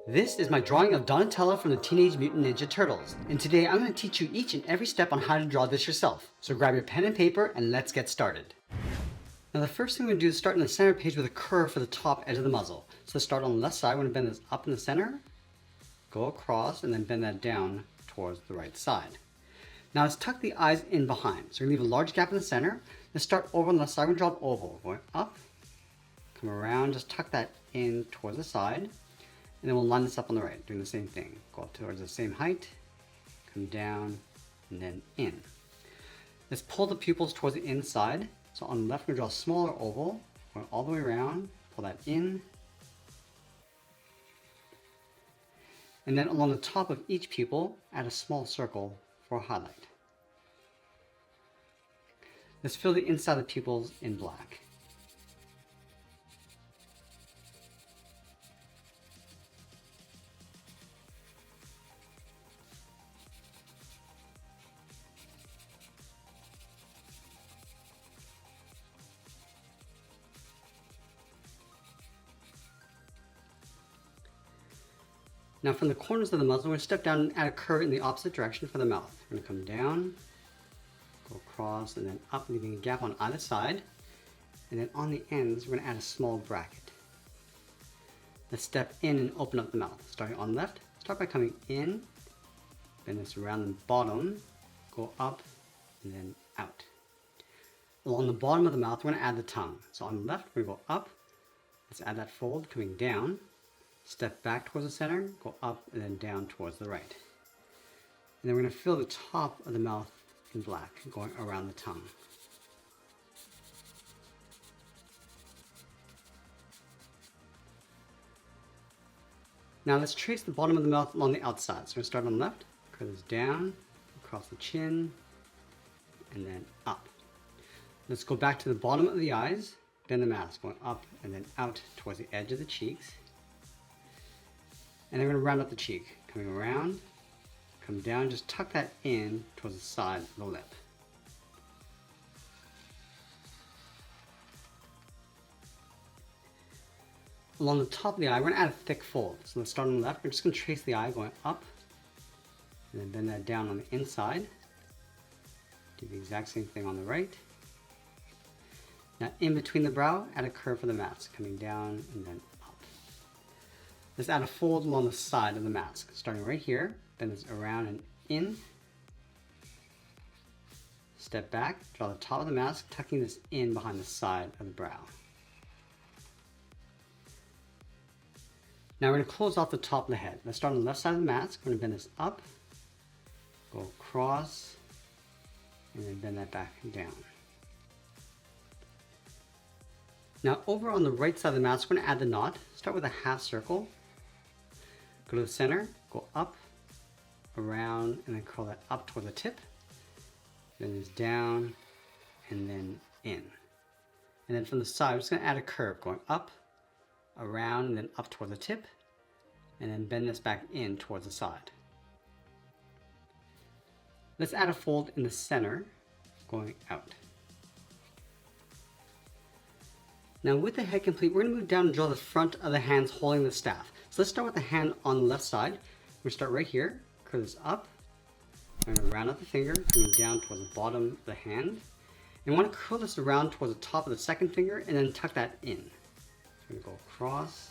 This is my drawing of Donatello from the Teenage Mutant Ninja Turtles, and today I'm going to teach you each and every step on how to draw this yourself. So grab your pen and paper and let's get started. Now the first thing we're going to do is start in the center page with a curve for the top edge of the muzzle. So let's start on the left side. We're going to bend this up in the center, go across, and then bend that down towards the right side. Now let's tuck the eyes in behind. So we're going to leave a large gap in the center. Let's start over on the left side. We're going to draw an oval, going up, come around, just tuck that in towards the side. And then we'll line this up on the right, doing the same thing. Go up towards the same height, come down, and then in. Let's pull the pupils towards the inside. So on the left, we're going to draw a smaller oval, going all the way around, pull that in. And then along the top of each pupil, add a small circle for a highlight. Let's fill the inside of the pupils in black. Now from the corners of the muzzle, we're going to step down and add a curve in the opposite direction for the mouth. We're going to come down, go across, and then up, leaving a gap on either side. And then on the ends, we're going to add a small bracket. Let's step in and open up the mouth. Starting on the left, start by coming in, bend this around the bottom, go up, and then out. Along the bottom of the mouth, we're going to add the tongue. So on the left, we go up, let's add that fold, coming down. Step back towards the center, go up and then down towards the right. And then we're going to fill the top of the mouth in black, going around the tongue. Now let's trace the bottom of the mouth along the outside. So we're going to start on the left, curve this down, across the chin, and then up. Let's go back to the bottom of the eyes, bend the mask, going up and then out towards the edge of the cheeks. And then we're going to round up the cheek, coming around, come down, just tuck that in towards the side of the lip. Along the top of the eye, we're going to add a thick fold. So let's start on the left. We're just going to trace the eye going up, and then bend that down on the inside. Do the exact same thing on the right. Now in between the brow, add a curve for the mask, coming down and then up. Let's add a fold along the side of the mask, starting right here, bend this around and in. Step back, draw the top of the mask, tucking this in behind the side of the brow. Now we're going to close off the top of the head. Let's start on the left side of the mask. We're going to bend this up, go across, and then bend that back down. Now over on the right side of the mask, we're going to add the knot. Start with a half circle. Go to the center, go up, around, and then curl that up toward the tip. Then it's down, and then in. And then from the side, we're just going to add a curve, going up, around, and then up toward the tip. And then bend this back in towards the side. Let's add a fold in the center, going out. Now with the head complete, we're going to move down and draw the front of the hands holding the staff. So let's start with the hand on the left side. We're going to start right here, curve this up. We're going to round out the finger, coming down towards the bottom of the hand. And we want to curl this around towards the top of the second finger and then tuck that in. So we're going to go across,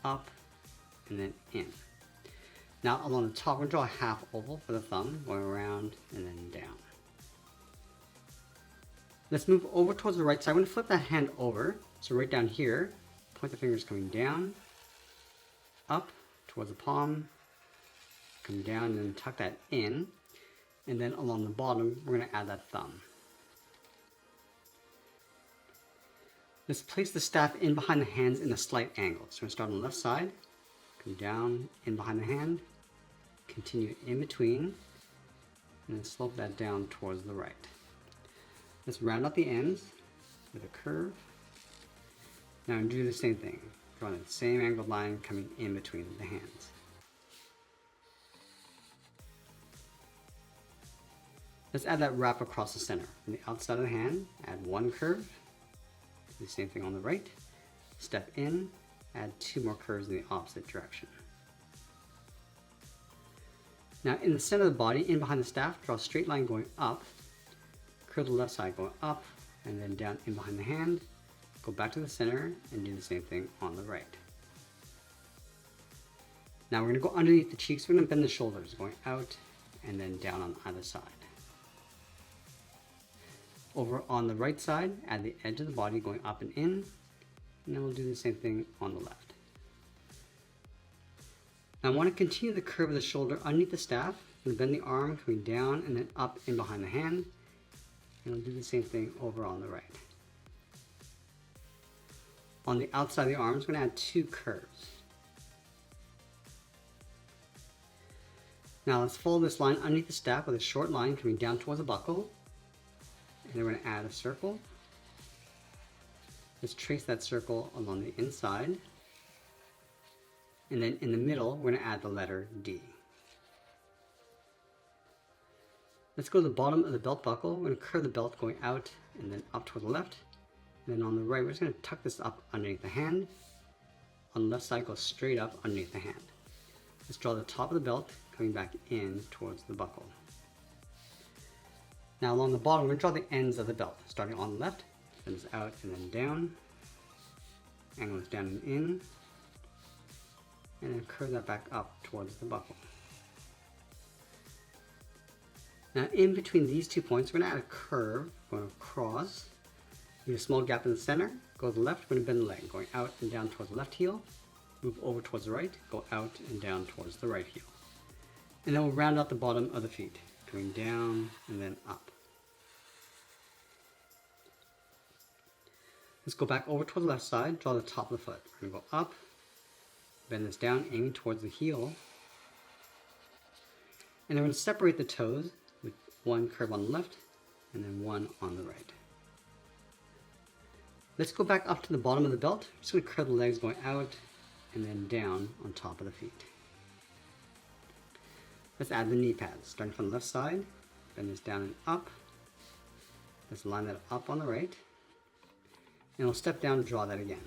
up, and then in. Now along the top, we're going to draw a half oval for the thumb, going around and then down. Let's move over towards the right side. We're going to flip that hand over. So right down here, point the fingers coming down, up towards the palm, come down and then tuck that in. And then along the bottom, we're going to add that thumb. Let's place the staff in behind the hands in a slight angle. So we're going to start on the left side, come down, in behind the hand, continue in between, and then slope that down towards the right. Let's round out the ends with a curve. Now do the same thing, drawing the same angled line coming in between the hands. Let's add that wrap across the center. On the outside of the hand, add one curve. Do the same thing on the right. Step in, add 2 more curves in the opposite direction. Now in the center of the body, in behind the staff, draw a straight line going up, curve the left side going up, and then down in behind the hand, go back to the center, and do the same thing on the right. Now we're going to go underneath the cheeks, we're going to bend the shoulders, going out and then down on either side. Over on the right side, add the edge of the body going up and in, and then we'll do the same thing on the left. Now I want to continue the curve of the shoulder underneath the staff, and bend the arm coming down and then up in behind the hand, and we'll do the same thing over on the right. On the outside of the arms, we're going to add 2 curves. Now let's follow this line underneath the staff with a short line coming down towards the buckle. And then we're going to add a circle. Let's trace that circle along the inside. And then in the middle, we're going to add the letter D. Let's go to the bottom of the belt buckle. We're going to curve the belt going out and then up toward the left. And then on the right, we're just going to tuck this up underneath the hand. On the left side, go straight up underneath the hand. Let's draw the top of the belt coming back in towards the buckle. Now along the bottom, we're going to draw the ends of the belt, starting on the left, bend this out and then down, angle this down and in, and then curve that back up towards the buckle. Now in between these 2 points, we're going to add a curve going across, leave a small gap in the center, go to the left, we're going to bend the leg, going out and down towards the left heel, move over towards the right, go out and down towards the right heel. And then we'll round out the bottom of the feet, going down and then up. Let's go back over toward the left side, draw the top of the foot. We're going to go up, bend this down, aiming towards the heel. And then we're going to separate the toes with 1 curve on the left and then 1 on the right. Let's go back up to the bottom of the belt. I'm just going to curve the legs going out and then down on top of the feet. Let's add the knee pads, starting from the left side, bend this down and up. Let's line that up on the right, and we'll step down and draw that again.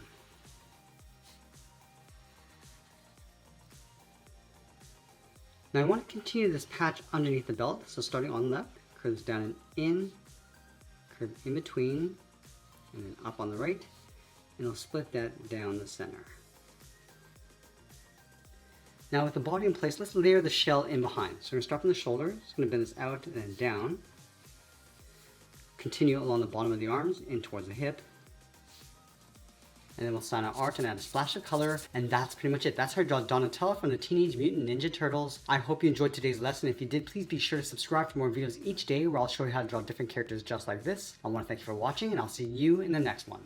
Now I want to continue this patch underneath the belt, so starting on the left, curve this down and in, curve in between, and then up on the right, and we'll split that down the center. Now with the body in place, let's layer the shell in behind. So we're going to start from the shoulder, just going to bend this out and then down. Continue along the bottom of the arms, in towards the hip. And then we'll sign our art and add a splash of color. And that's pretty much it. That's how I draw Donatello from the Teenage Mutant Ninja Turtles. I hope you enjoyed today's lesson. If you did, please be sure to subscribe for more videos each day where I'll show you how to draw different characters just like this. I want to thank you for watching, and I'll see you in the next one.